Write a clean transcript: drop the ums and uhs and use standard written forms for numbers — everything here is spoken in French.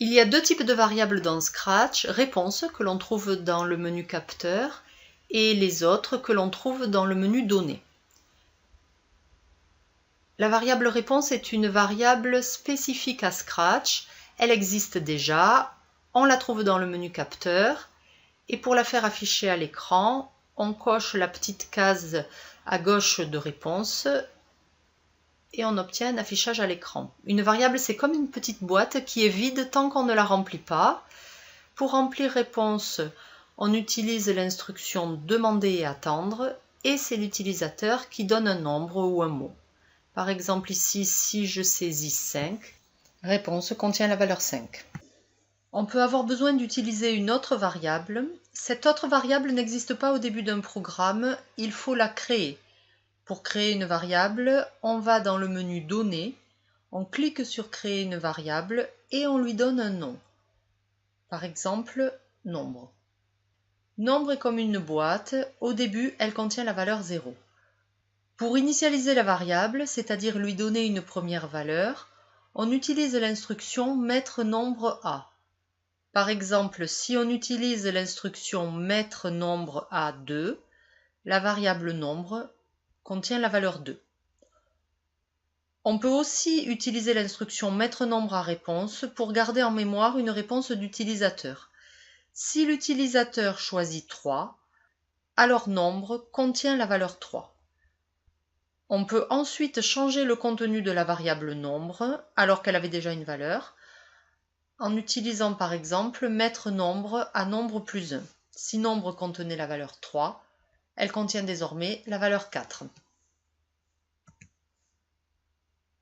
Il y a deux types de variables dans Scratch, réponses que l'on trouve dans le menu capteur et les autres que l'on trouve dans le menu données. La variable réponse est une variable spécifique à Scratch. Elle existe déjà, on la trouve dans le menu capteur et pour la faire afficher à l'écran, on coche la petite case à gauche de réponse et on obtient un affichage à l'écran. Une variable, c'est comme une petite boîte qui est vide tant qu'on ne la remplit pas. Pour remplir réponse, on utilise l'instruction demander et attendre et c'est l'utilisateur qui donne un nombre ou un mot. Par exemple ici, si je saisis 5, réponse contient la valeur 5. On peut avoir besoin d'utiliser une autre variable. Cette autre variable n'existe pas au début d'un programme, il faut la créer. Pour créer une variable, on va dans le menu Données, on clique sur Créer une variable et on lui donne un nom. Par exemple, nombre. Nombre est comme une boîte, au début elle contient la valeur 0. Pour initialiser la variable, c'est-à-dire lui donner une première valeur, on utilise l'instruction mettre nombre à. Par exemple, si on utilise l'instruction mettre nombre à 2, la variable nombre contient la valeur 2. On peut aussi utiliser l'instruction mettre nombre à réponse pour garder en mémoire une réponse d'utilisateur. Si l'utilisateur choisit 3, alors nombre contient la valeur 3. On peut ensuite changer le contenu de la variable nombre alors qu'elle avait déjà une valeur en utilisant par exemple mettre nombre à nombre plus 1. Si nombre contenait la valeur 3, elle contient désormais la valeur 4.